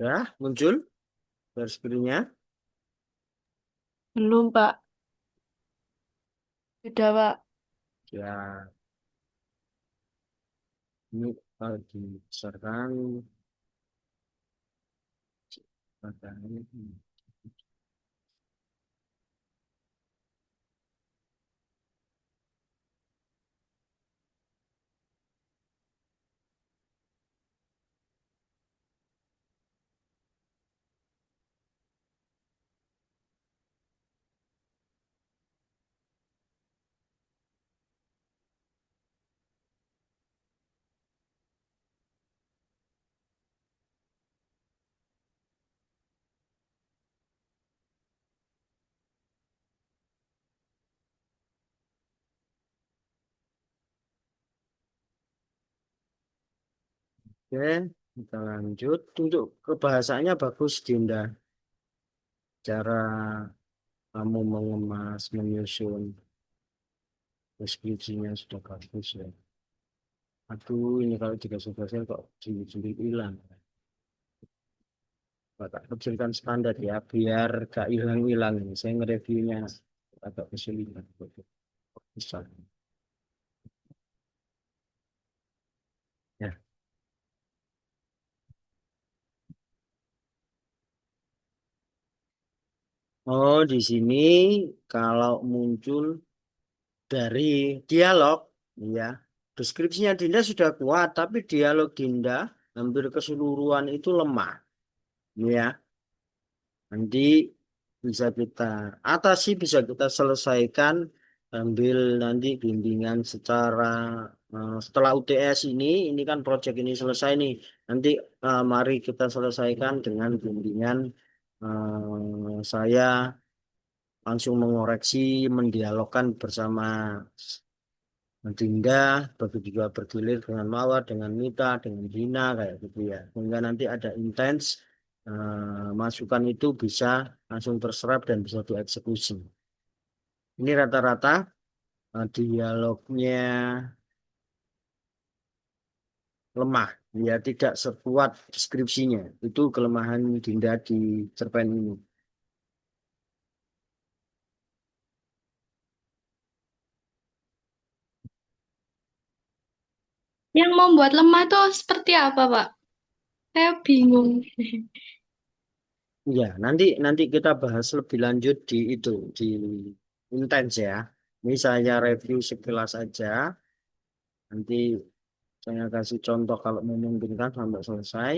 Ya, muncul garis birunya. Belum, Pak. Sudah, Pak. Ya, ini dibesarkan matanya. Oke, kita lanjut. Untuk kebahasaannya bagus, Dinda. Cara kamu mengemas, menyusun deskripsinya sudah bagus ya. Aduh, ini kalau dikasih dosen kok juri-juri hilang. Pak, tak kecilkan standar ya, biar gak hilang-hilang ini. Saya nge-reviewnya agak kesulitan. Bisa. Ya. Oh, di sini kalau muncul dari dialog, ya, deskripsinya Dinda sudah kuat, tapi dialog Dinda hampir keseluruhan itu lemah, ya. Nanti bisa kita atasi, bisa kita selesaikan sambil nanti bimbingan secara setelah UTS ini kan proyek ini selesai nih. Nanti mari kita selesaikan dengan bimbingan saya langsung mengoreksi, mendialogkan bersama Dinda, begitu juga bergilir dengan Mawar, dengan Mita, dengan Dina kayak gitu ya. Sehingga nanti ada intens masukan itu bisa langsung terserap dan bisa dieksekusi. Ini rata-rata dialognya lemah, ya tidak sekuat deskripsinya. Itu kelemahan Dinda di cerpen ini. Yang membuat lemah itu seperti apa, Pak? Saya bingung. Ya, nanti nanti kita bahas lebih lanjut di itu di intens ya. Ini saya review sekilas aja. Nanti saya kasih contoh kalau memungkinkan sampai selesai.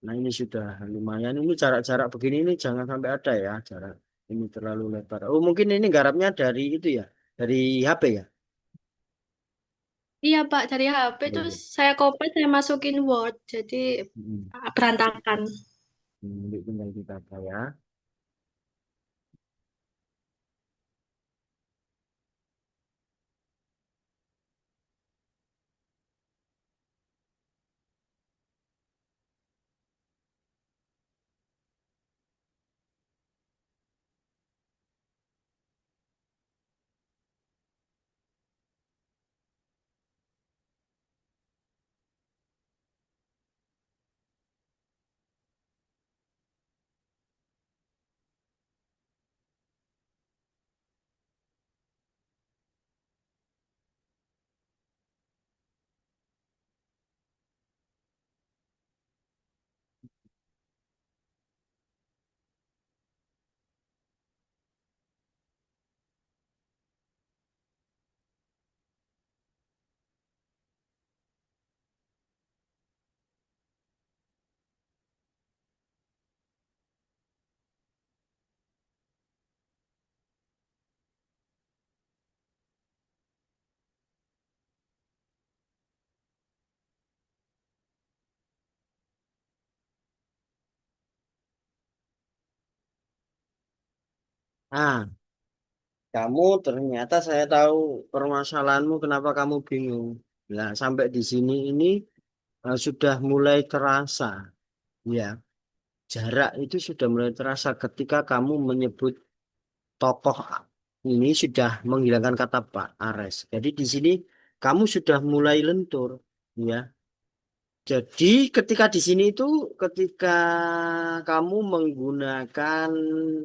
Nah ini sudah lumayan. Ini jarak-jarak begini ini jangan sampai ada ya jarak ini terlalu lebar. Oh mungkin ini garapnya dari itu ya, dari HP ya. Iya, Pak, dari HP Iya, terus iya. saya copy, saya masukin Word. Jadi Hmm. berantakan. Ini tinggal kita apa ya. Ah, kamu ternyata saya tahu permasalahanmu kenapa kamu bingung. Nah, sampai di sini ini sudah mulai terasa, ya. Jarak itu sudah mulai terasa ketika kamu menyebut tokoh ini sudah menghilangkan kata Pak Ares. Jadi di sini kamu sudah mulai lentur, ya. Jadi ketika di sini itu ketika kamu menggunakan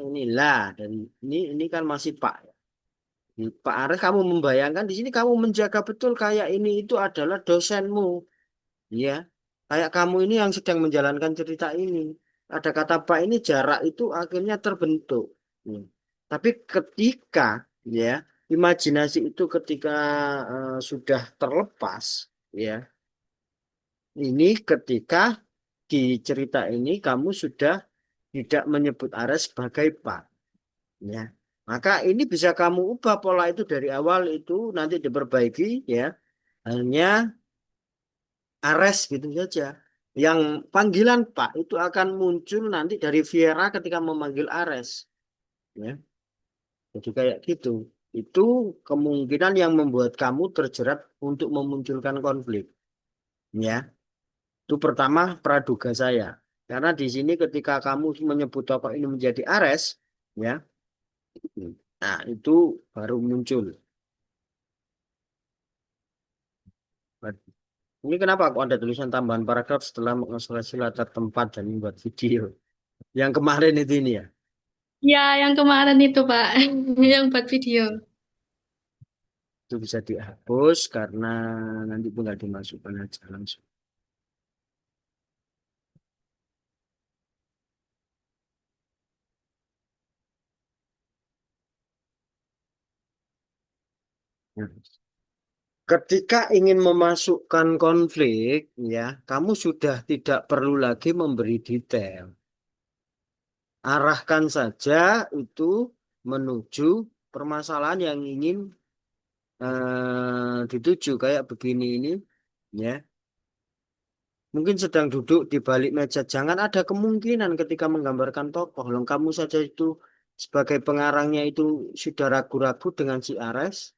inilah dan ini kan masih Pak. Pak Aris kamu membayangkan di sini kamu menjaga betul kayak ini itu adalah dosenmu, ya. Kayak kamu ini yang sedang menjalankan cerita ini. Ada kata Pak ini jarak itu akhirnya terbentuk. Hmm. Tapi ketika ya imajinasi itu ketika sudah terlepas, ya. Ini ketika di cerita ini kamu sudah tidak menyebut Ares sebagai Pak, ya. Maka ini bisa kamu ubah pola itu dari awal itu nanti diperbaiki, ya. Hanya Ares gitu saja. Yang panggilan Pak itu akan muncul nanti dari Viera ketika memanggil Ares, ya. Jadi kayak gitu. Itu kemungkinan yang membuat kamu terjerat untuk memunculkan konflik, ya. Itu pertama praduga saya. Karena di sini ketika kamu menyebut tokoh ini menjadi Ares, ya, nah itu baru muncul. Ini kenapa kok ada tulisan tambahan paragraf setelah mengisolasi latar tempat dan membuat video? Yang kemarin itu ini ya, Ya, yang kemarin itu, Pak. Yang buat video. itu bisa dihapus karena nanti tinggal dimasukkan aja langsung. Nah, ketika ingin memasukkan konflik, ya, kamu sudah tidak perlu lagi memberi detail. Arahkan saja itu menuju permasalahan yang ingin dituju kayak begini ini, ya. Mungkin sedang duduk di balik meja. Jangan ada kemungkinan ketika menggambarkan tokoh. Loh, kamu saja itu sebagai pengarangnya itu sudah ragu-ragu dengan si Ares,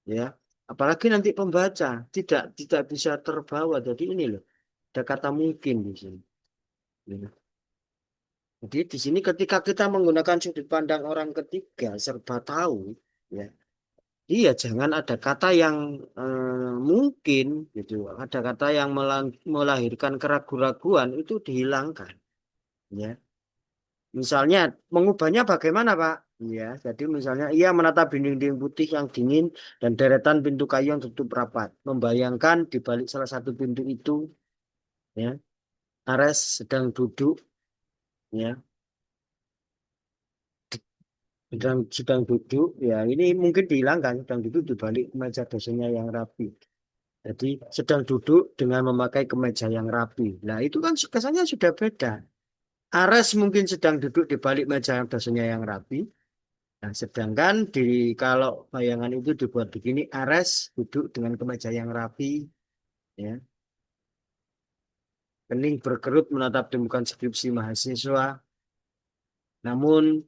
ya. Apalagi nanti pembaca tidak bisa terbawa. Jadi ini loh, ada kata mungkin di sini. Ya. Jadi di sini ketika kita menggunakan sudut pandang orang ketiga serba tahu, ya. Iya, jangan ada kata yang mungkin gitu. Ada kata yang melahirkan keraguan-raguan itu dihilangkan, ya. Misalnya mengubahnya bagaimana, Pak? Ya, jadi misalnya ia menatap dinding-dinding putih yang dingin dan deretan pintu kayu yang tertutup rapat. Membayangkan di balik salah satu pintu itu, ya, Ares sedang duduk, ya, sedang duduk, ya. Ini mungkin dihilangkan sedang duduk di balik meja dosennya yang rapi. Jadi sedang duduk dengan memakai kemeja yang rapi. Nah, itu kan kesannya sudah beda. Ares mungkin sedang duduk di balik meja dosennya yang rapi. Nah, sedangkan kalau bayangan itu dibuat begini, Ares duduk dengan kemeja yang rapi, ya, kening berkerut menatap temukan skripsi mahasiswa. Namun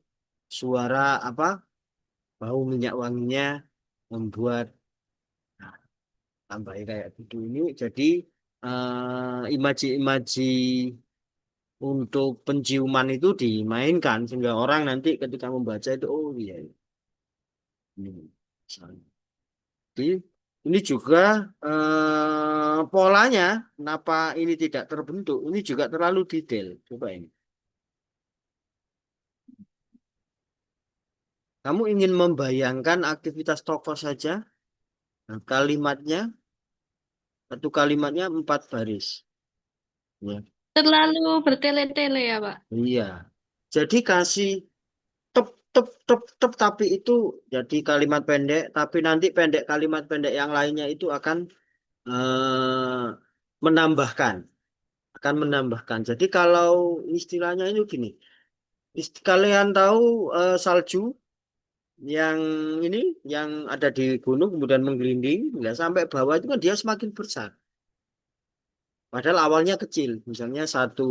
suara apa? Bau minyak wanginya membuat nah, tambahnya kayak gitu ini. Jadi imaji-imaji untuk penciuman itu dimainkan sehingga orang nanti ketika membaca itu oh iya ini. Misalnya. Jadi ini juga polanya kenapa ini tidak terbentuk ini juga terlalu detail. Coba ini. Kamu ingin membayangkan aktivitas tokoh saja, nah, kalimatnya satu kalimatnya 4 baris. Ya. Terlalu bertele-tele ya, Pak. Iya. Jadi kasih tep tep tep tep tapi itu jadi kalimat pendek tapi nanti kalimat pendek yang lainnya itu eh, menambahkan menambahkan. Jadi kalau istilahnya itu gini, kalian tahu salju yang ini yang ada di gunung kemudian menggelinding nggak sampai bawah itu kan dia semakin besar. Padahal awalnya kecil, misalnya satu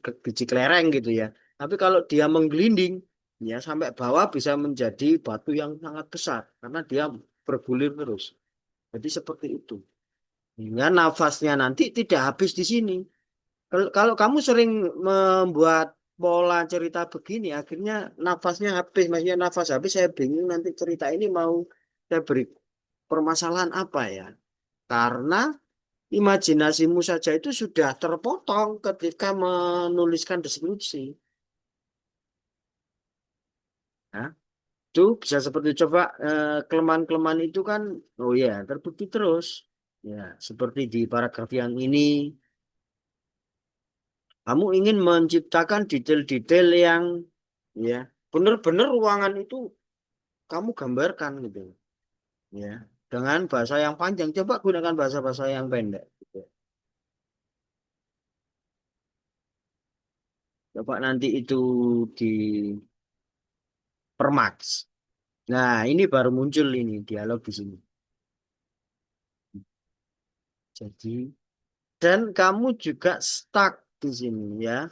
biji kelereng gitu ya. Tapi kalau dia menggelinding, ya sampai bawah bisa menjadi batu yang sangat besar karena dia bergulir terus. Jadi seperti itu. Hingga nafasnya nanti tidak habis di sini. Kalau kamu sering membuat pola cerita begini, akhirnya nafasnya habis. Maksudnya nafas habis, saya bingung nanti cerita ini mau saya beri permasalahan apa ya. Karena imajinasimu saja itu sudah terpotong ketika menuliskan deskripsi. Nah, itu bisa seperti coba kelemahan-kelemahan itu kan, oh ya, terbukti terus. Ya, seperti di paragraf yang ini, kamu ingin menciptakan detail-detail yang ya benar-benar ruangan itu kamu gambarkan gitu. Ya, dengan bahasa yang panjang, coba gunakan bahasa-bahasa yang pendek. Gitu. Coba nanti itu di Permax. Nah, ini baru muncul ini dialog di sini. Jadi, dan kamu juga stuck di sini ya.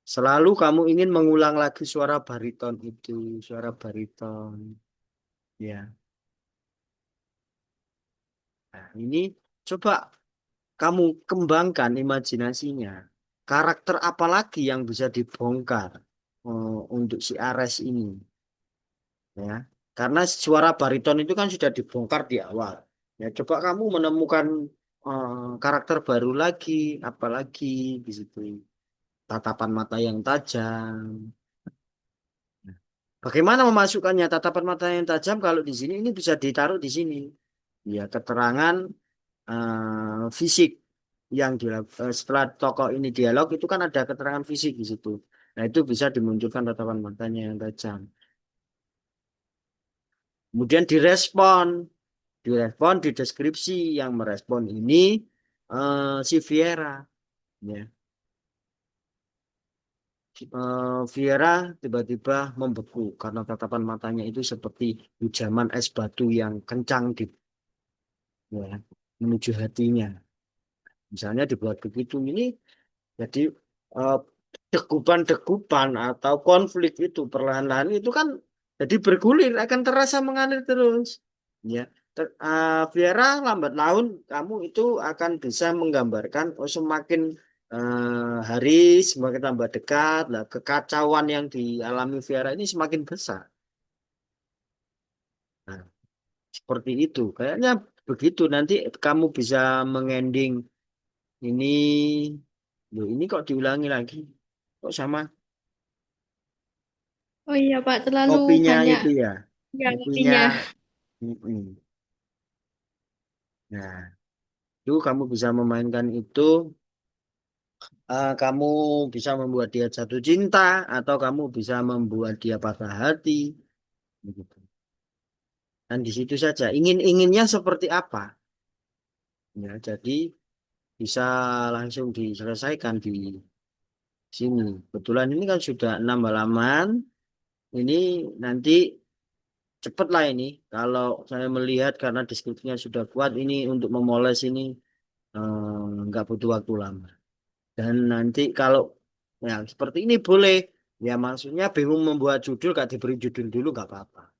Selalu kamu ingin mengulang lagi suara bariton itu, suara bariton. Ya. Nah, ini coba kamu kembangkan imajinasinya. Karakter apa lagi yang bisa dibongkar untuk si Ares ini, ya? Karena suara bariton itu kan sudah dibongkar di awal. Ya, coba kamu menemukan karakter baru lagi, apalagi di situ. Tatapan mata yang tajam. Bagaimana memasukkannya tatapan mata yang tajam kalau di sini ini bisa ditaruh di sini. Ya, keterangan fisik yang setelah tokoh ini dialog itu kan ada keterangan fisik di situ. Nah, itu bisa dimunculkan tatapan matanya yang tajam. Kemudian direspon di deskripsi yang merespon ini si Viera. Ya. Viera tiba-tiba membeku karena tatapan matanya itu seperti hujaman es batu yang kencang di ya, menuju hatinya. Misalnya dibuat begitu ini jadi eh, degupan-degupan atau konflik itu perlahan-lahan itu kan jadi bergulir akan terasa mengalir terus. Ya, Viera lambat laun kamu itu akan bisa menggambarkan oh semakin hari semakin tambah dekat, lah kekacauan yang dialami Viera ini semakin besar. Nah, seperti itu. Kayaknya begitu nanti kamu bisa mengending ini. Loh, ini kok diulangi lagi? Kok sama Oh iya Pak, terlalu kopinya banyak itu ya? ya Kopinya. kopinya. Mm-mm. Nah, itu kamu bisa memainkan itu. Kamu bisa membuat dia jatuh cinta atau kamu bisa membuat dia patah hati. Begitu. Dan di situ saja. Ingin-inginnya seperti apa? Ya, jadi bisa langsung diselesaikan di sini. Kebetulan ini kan sudah 6 halaman. Ini nanti cepet lah ini. Kalau saya melihat karena deskripsinya sudah kuat, ini untuk memoles ini nggak butuh waktu lama. Dan nanti kalau ya seperti ini boleh, ya maksudnya bingung membuat judul, gak diberi judul dulu nggak apa-apa.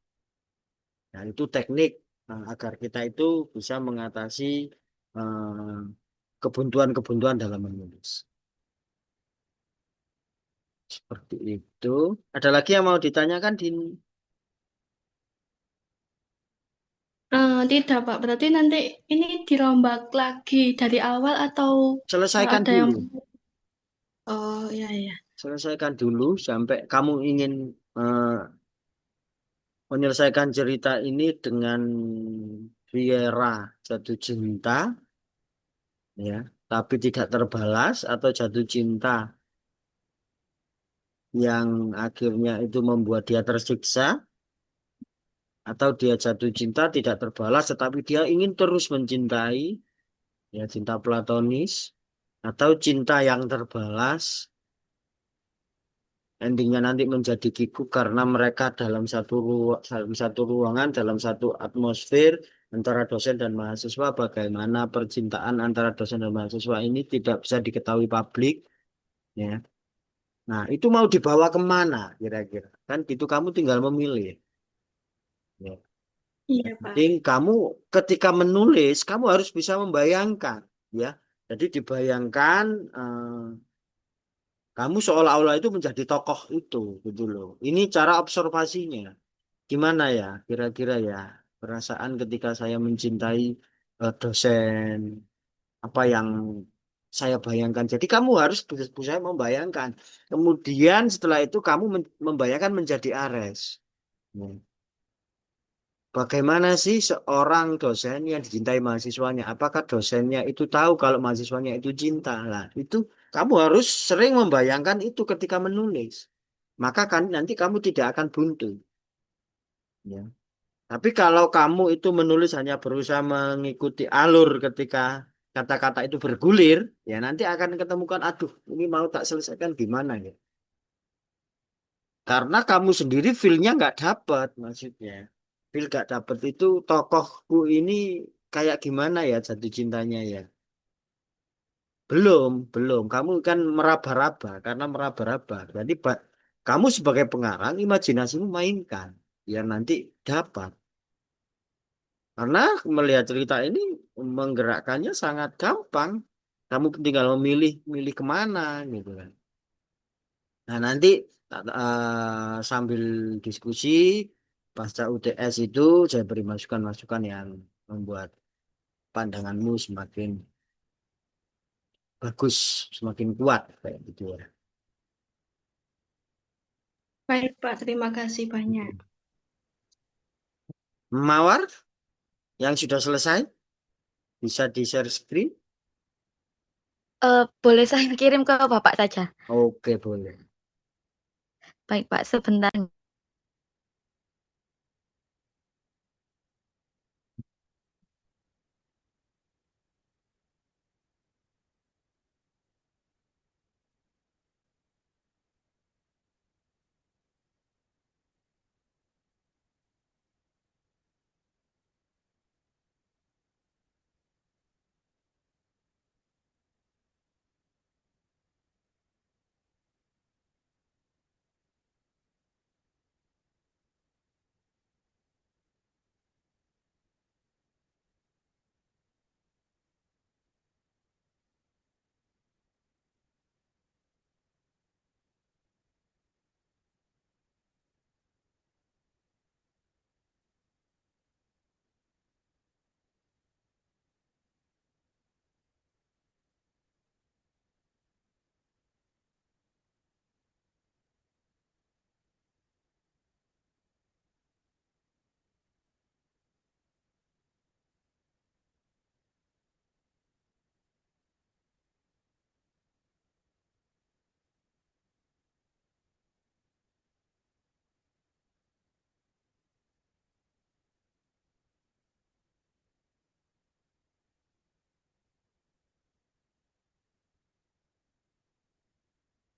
Nah itu teknik agar kita itu bisa mengatasi eh, kebuntuan-kebuntuan dalam menulis. Seperti itu. Ada lagi yang mau ditanyakan, Din? Tidak Pak, berarti nanti ini dirombak lagi dari awal atau Selesaikan ada yang... dulu. Oh iya iya. Selesaikan dulu sampai kamu ingin eh, menyelesaikan cerita ini dengan Viera jatuh cinta, ya, tapi tidak terbalas atau jatuh cinta yang akhirnya itu membuat dia tersiksa, atau dia jatuh cinta tidak terbalas tetapi dia ingin terus mencintai, ya cinta platonis, atau cinta yang terbalas, endingnya nanti menjadi kikuk karena mereka dalam satu ruangan, dalam satu atmosfer antara dosen dan mahasiswa, bagaimana percintaan antara dosen dan mahasiswa ini tidak bisa diketahui publik, ya. Nah, itu mau dibawa kemana kira-kira? Kan gitu kamu tinggal memilih. Ya. Yang Iya Pak. penting kamu ketika menulis, kamu harus bisa membayangkan, ya. Jadi dibayangkan kamu seolah-olah itu menjadi tokoh itu, gitu loh. Ini cara observasinya. Gimana ya, kira-kira ya perasaan ketika saya mencintai dosen apa yang saya bayangkan. Jadi kamu harus berusaha membayangkan. Kemudian setelah itu kamu membayangkan menjadi Ares. Hmm. Bagaimana sih seorang dosen yang dicintai mahasiswanya? Apakah dosennya itu tahu kalau mahasiswanya itu cinta? Lah, itu kamu harus sering membayangkan itu ketika menulis. Maka kan nanti kamu tidak akan buntu. Ya. Tapi kalau kamu itu menulis hanya berusaha mengikuti alur ketika kata-kata itu bergulir, ya nanti akan ketemukan, aduh, ini mau tak selesaikan gimana ya? Karena kamu sendiri feel-nya nggak dapat, maksudnya. Feel nggak dapat itu tokohku ini kayak gimana ya jatuh cintanya ya? Belum, belum. Kamu kan meraba-raba, karena meraba-raba. Berarti kamu sebagai pengarang, imajinasimu mainkan. Ya nanti dapat. Karena melihat cerita ini menggerakkannya sangat gampang. Kamu tinggal memilih, milih kemana gitu kan. Nah nanti sambil diskusi pasca UTS itu saya beri masukan-masukan yang membuat pandanganmu semakin bagus, semakin kuat kayak gitu ya. Baik, Pak. Terima kasih banyak. Mawar yang sudah selesai bisa di share screen. Boleh saya kirim ke Bapak saja? Oke boleh. Baik, Pak, sebentar.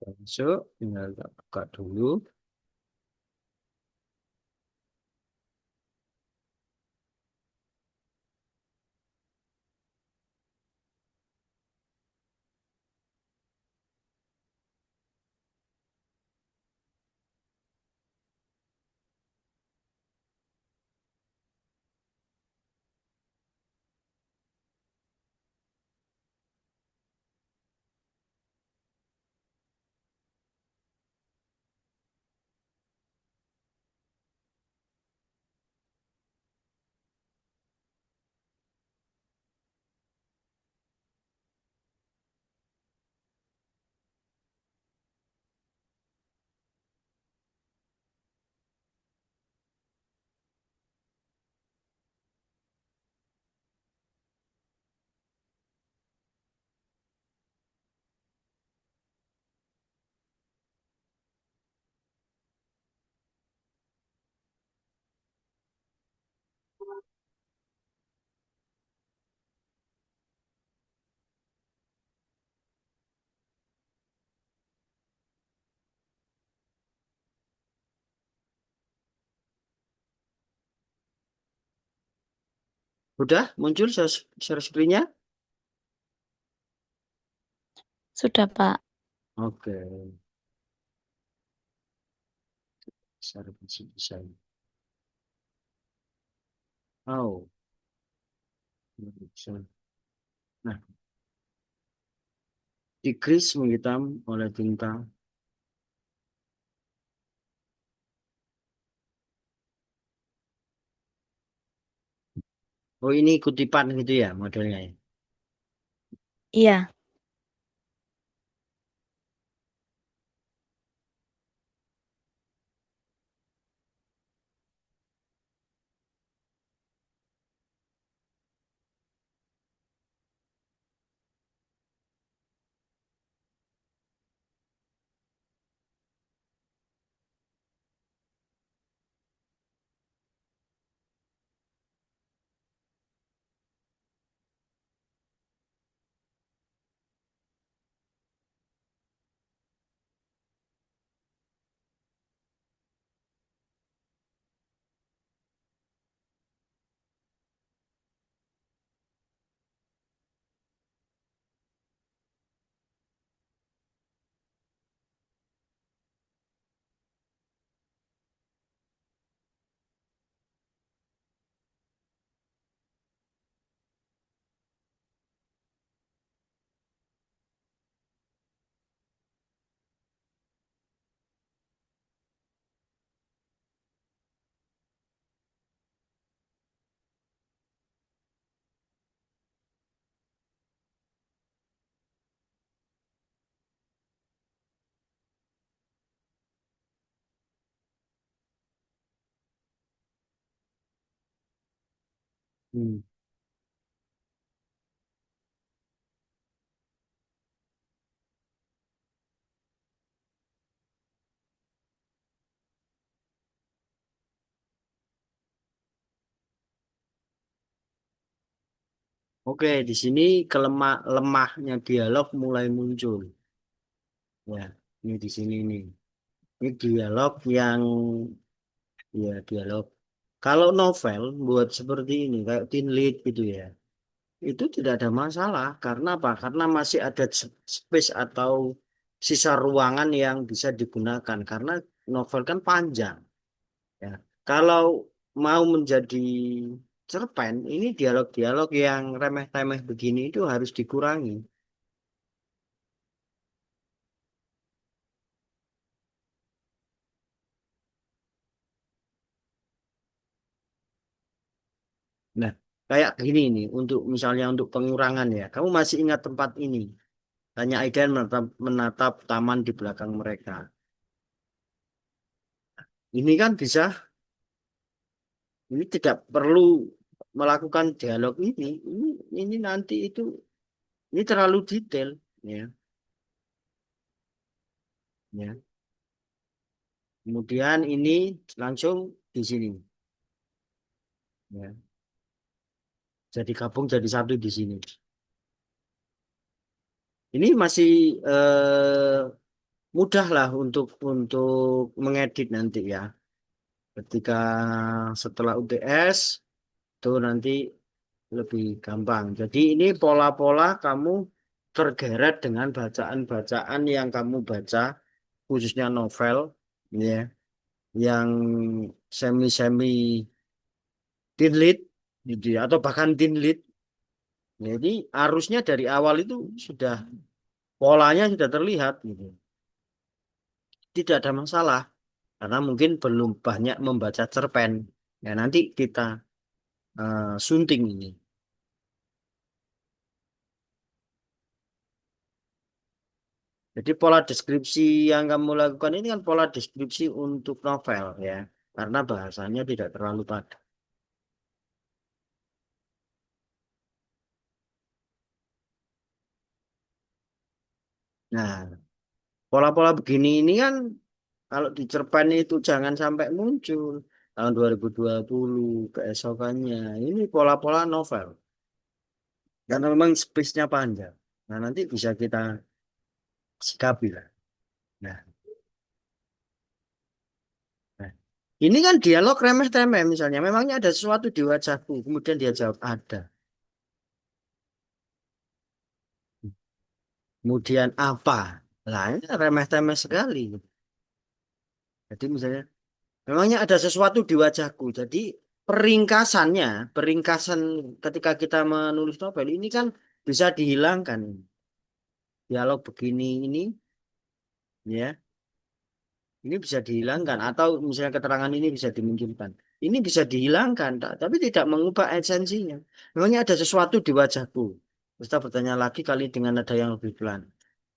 Masuk, tinggal tak buka dulu. Udah muncul share screen-nya? Sudah, Pak. Oke, share bisa. Oh, bisa. Nah, Tigris menghitam oleh tinta. Oh, ini kutipan gitu ya modelnya ya. Iya. Hmm. Oke, di sini lemahnya dialog mulai muncul. Ya, ini di sini nih. Ini dialog yang ya dialog. Kalau novel buat seperti ini kayak teen lead gitu ya, itu tidak ada masalah. Karena apa? Karena masih ada space atau sisa ruangan yang bisa digunakan. Karena novel kan panjang. Ya, kalau mau menjadi cerpen, ini dialog-dialog yang remeh-temeh begini itu harus dikurangi. Nah, kayak gini nih, untuk misalnya untuk pengurangan ya, kamu masih ingat tempat ini? Tanya Aidan menatap taman di belakang mereka. Ini kan bisa, ini tidak perlu melakukan dialog ini. Ini nanti itu, ini terlalu detail, ya, ya. Kemudian ini langsung di sini, ya. Jadi gabung jadi satu di sini. Ini masih mudah lah untuk mengedit nanti ya. Ketika setelah UTS itu nanti lebih gampang. Jadi ini pola-pola kamu tergeret dengan bacaan-bacaan yang kamu baca, khususnya novel, ya, yang semi-semi teen lead, gitu ya, atau bahkan teen lead. Jadi arusnya dari awal itu sudah polanya sudah terlihat, gitu. Tidak ada masalah karena mungkin belum banyak membaca cerpen. Ya nanti kita sunting ini. Jadi pola deskripsi yang kamu lakukan ini kan pola deskripsi untuk novel ya, karena bahasanya tidak terlalu padat. Nah, pola-pola begini ini kan kalau di cerpen itu jangan sampai muncul tahun 2020 keesokannya. Ini pola-pola novel karena memang space-nya panjang. Nah, nanti bisa kita sikapi lah. Nah, nah. Ini kan dialog remeh-temeh misalnya. Memangnya ada sesuatu di wajahku, kemudian dia jawab ada. Kemudian apa? Lah, ini remeh-temeh sekali. Jadi misalnya, memangnya ada sesuatu di wajahku. Jadi peringkasannya, peringkasan ketika kita menulis novel ini kan bisa dihilangkan. Dialog begini ini, ya, ini bisa dihilangkan. Atau misalnya keterangan ini bisa dimunculkan. Ini bisa dihilangkan, tapi tidak mengubah esensinya. Memangnya ada sesuatu di wajahku. Ustaz bertanya lagi kali dengan nada yang lebih pelan.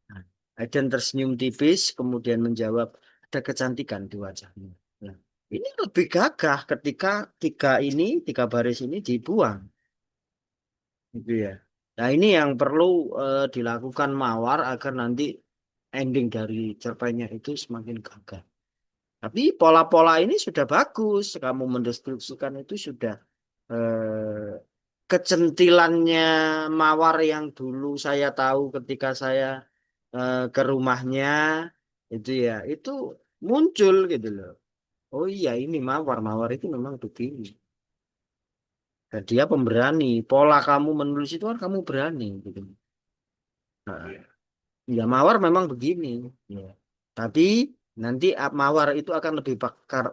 Nah, Aiden tersenyum tipis, kemudian menjawab, ada kecantikan di wajahmu. Nah, ini lebih gagah ketika tiga baris ini dibuang. Gitu ya. Nah, ini yang perlu dilakukan Mawar agar nanti ending dari cerpennya itu semakin gagah. Tapi pola-pola ini sudah bagus. Kamu mendeskripsikan itu sudah kecentilannya Mawar yang dulu saya tahu ketika saya ke rumahnya itu ya, itu muncul gitu loh. Oh iya ini Mawar itu memang begini. Dan dia pemberani. Pola kamu menulis itu kan kamu berani gitu. Nah, ya Mawar memang begini. Ya. Tapi nanti Mawar itu akan lebih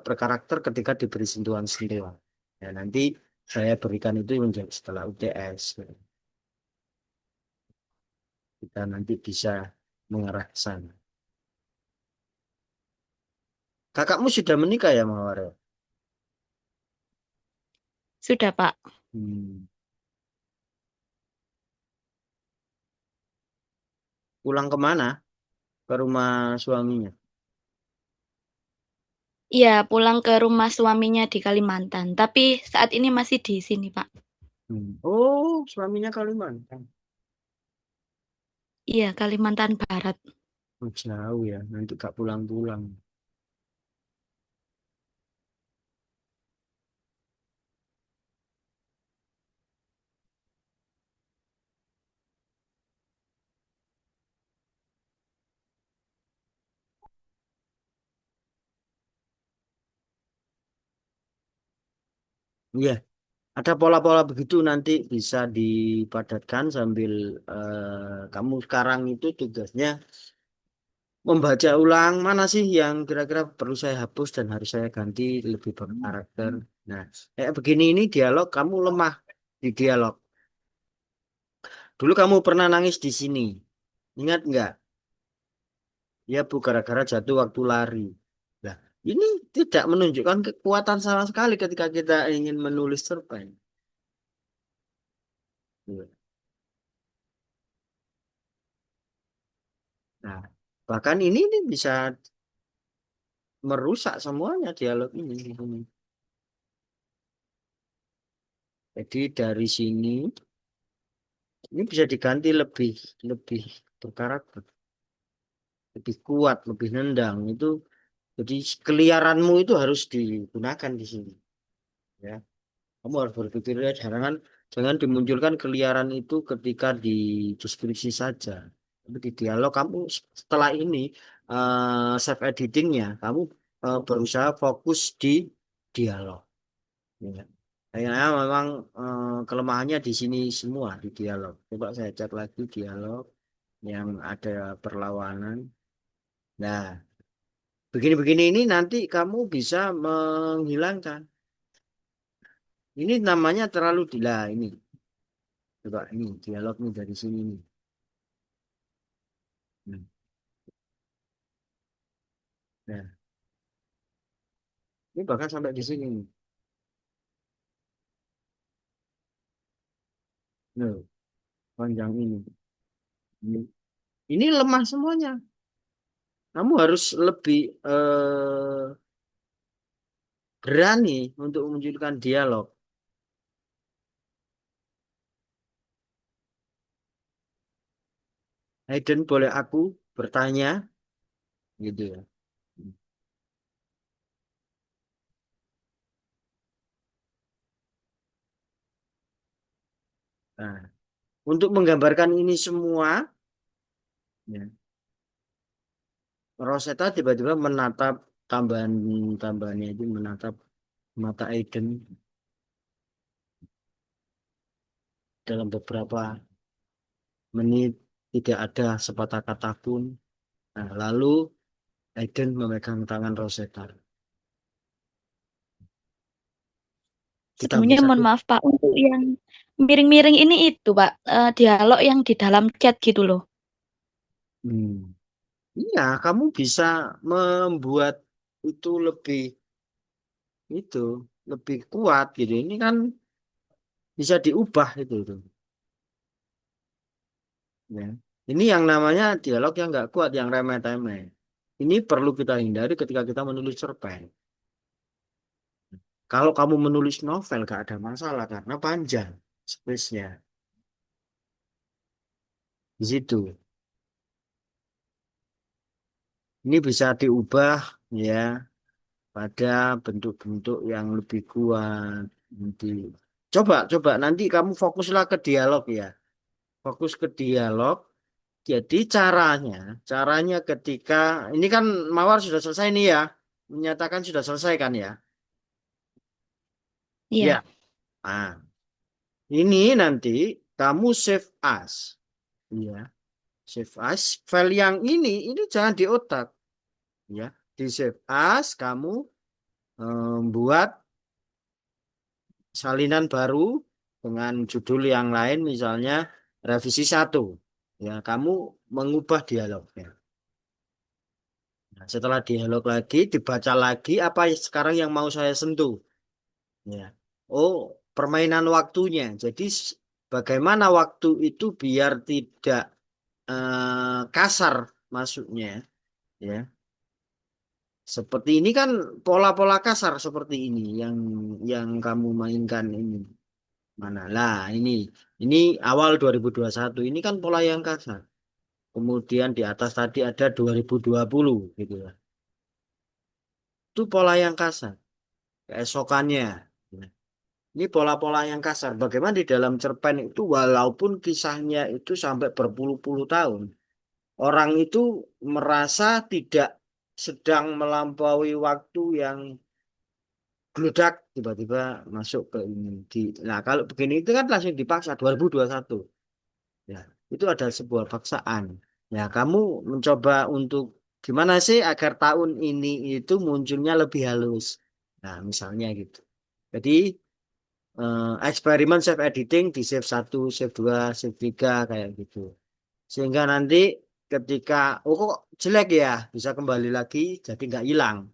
berkarakter ketika diberi sentuhan-sentuhan. Ya, nanti saya berikan itu menjadi setelah UTS. Kita nanti bisa mengarah ke sana. Kakakmu sudah menikah ya, Mawar? Sudah, Pak. Hmm. Pulang kemana? Ke rumah suaminya. Iya, pulang ke rumah suaminya di Kalimantan. Tapi saat ini masih di sini, Pak. Oh, suaminya Kalimantan. Iya, Kalimantan Barat. Oh, jauh ya, nanti gak pulang-pulang. Iya, ada pola-pola begitu nanti bisa dipadatkan sambil kamu sekarang itu tugasnya membaca ulang mana sih yang kira-kira perlu saya hapus dan harus saya ganti lebih berkarakter. Nah, kayak begini ini dialog kamu lemah di dialog. Dulu kamu pernah nangis di sini. Ingat nggak? Ya bu gara-gara jatuh waktu lari. Nah, ini tidak menunjukkan kekuatan sama sekali ketika kita ingin menulis cerpen. Ya. Nah, bahkan ini bisa merusak semuanya dialog ini. Jadi dari sini ini bisa diganti lebih lebih berkarakter, lebih kuat, lebih nendang. Itu jadi keliaranmu itu harus digunakan di sini. Ya, kamu harus berpikir ya, jangan dimunculkan keliaran itu ketika di deskripsi saja. Tapi di dialog kamu setelah ini self editingnya kamu berusaha fokus di dialog. Ya. Kayaknya memang kelemahannya di sini semua di dialog. Coba saya cek lagi dialog yang ada perlawanan. Nah, begini-begini ini nanti kamu bisa menghilangkan. Ini namanya terlalu lah ini. Coba ini dialog nih dari sini nih. Nah, nah, ini bahkan sampai di sini nih. Nah, panjang ini. Ini, ini lemah semuanya. Kamu harus lebih berani untuk memunculkan dialog. Hayden, boleh aku bertanya gitu ya. Nah, untuk menggambarkan ini semua, ya, Rosetta tiba-tiba menatap tambahannya itu menatap mata Aiden dalam beberapa menit tidak ada sepatah kata pun. Nah, lalu Aiden memegang tangan Rosetta. Ditambah Sebelumnya mohon satu. maaf Pak, untuk yang miring-miring ini itu Pak, dialog yang di dalam chat gitu loh. Hmm. Iya, kamu bisa membuat itu itu lebih kuat gitu. Ini kan bisa diubah itu. Ya. Ini yang namanya dialog yang nggak kuat, yang remeh-temeh. Ini perlu kita hindari ketika kita menulis cerpen. Kalau kamu menulis novel gak ada masalah karena panjang space-nya. Di situ. Ini bisa diubah ya pada bentuk-bentuk yang lebih kuat. Nanti coba nanti kamu fokuslah ke dialog ya. Fokus ke dialog. Jadi caranya ketika ini kan Mawar sudah selesai nih ya, menyatakan sudah selesai kan ya. Ya, Iya. nah ini nanti kamu save as, ya, save as file yang ini jangan di otak, ya, di save as kamu buat salinan baru dengan judul yang lain, misalnya revisi 1, ya, kamu mengubah dialognya. Nah, setelah dialog lagi, dibaca lagi apa sekarang yang mau saya sentuh. Ya. Oh, permainan waktunya. Jadi bagaimana waktu itu biar tidak kasar masuknya. Ya. Seperti ini kan pola-pola kasar seperti ini yang kamu mainkan ini. Mana? Lah, ini awal 2021. Ini kan pola yang kasar. Kemudian di atas tadi ada 2020 gitu ya. Itu pola yang kasar. Keesokannya. Ya. Ini pola-pola yang kasar. Bagaimana di dalam cerpen itu walaupun kisahnya itu sampai berpuluh-puluh tahun. Orang itu merasa tidak sedang melampaui waktu yang gludak tiba-tiba masuk ke ini. Nah kalau begini itu kan langsung dipaksa 2021. Ya, itu ada sebuah paksaan. Ya kamu mencoba untuk gimana sih agar tahun ini itu munculnya lebih halus. Nah misalnya gitu. Jadi eksperimen save editing di save 1, save 2, save 3 kayak gitu. Sehingga nanti ketika oh kok jelek ya bisa kembali lagi jadi nggak hilang.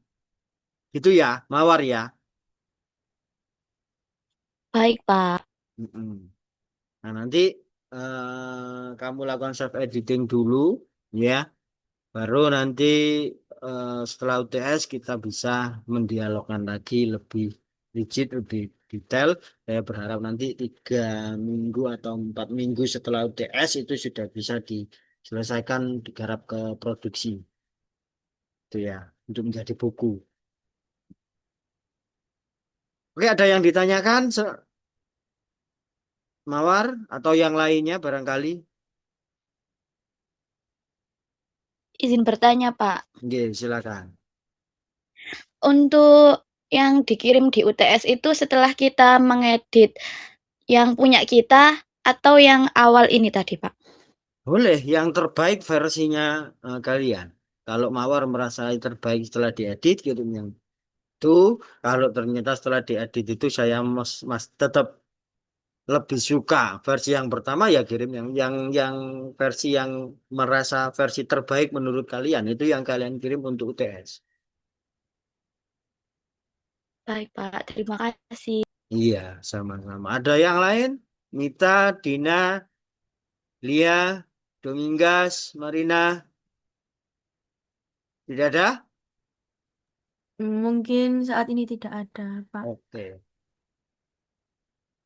Gitu ya, Mawar ya. Baik, Pak. Mm-mm. Nah nanti kamu lakukan save editing dulu ya. Baru nanti setelah UTS kita bisa mendialogkan lagi lebih rigid, lebih detail. Saya berharap nanti 3 minggu atau 4 minggu setelah UTS itu sudah bisa diselesaikan, digarap ke produksi, itu ya, untuk menjadi buku. Oke, ada yang ditanyakan, Mawar atau yang lainnya barangkali? Izin bertanya, Pak. Oke, silakan. Untuk yang dikirim di UTS itu setelah kita mengedit yang punya kita atau yang awal ini tadi, Pak? Boleh, yang terbaik versinya kalian. Kalau Mawar merasa terbaik setelah diedit, kirim yang itu. Kalau ternyata setelah diedit itu saya mas tetap lebih suka versi yang pertama, ya kirim yang versi yang merasa versi terbaik menurut kalian itu yang kalian kirim untuk UTS. Baik, Pak. Terima kasih. Iya, sama-sama. Ada yang lain? Mita, Dina, Lia, Domingas, Marina, tidak ada? Mungkin saat ini tidak ada, Pak. Oke.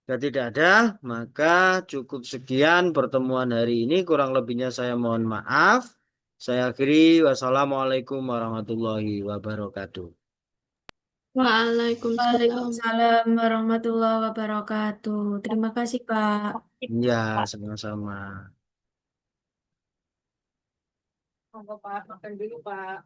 Jika tidak ada, maka cukup sekian pertemuan hari ini. Kurang lebihnya saya mohon maaf. Saya akhiri. Wassalamualaikum warahmatullahi wabarakatuh. Waalaikumsalam. Waalaikumsalam warahmatullahi wabarakatuh. Terima kasih, Pak. Ya, sama-sama. Monggo Pak, makan dulu Pak.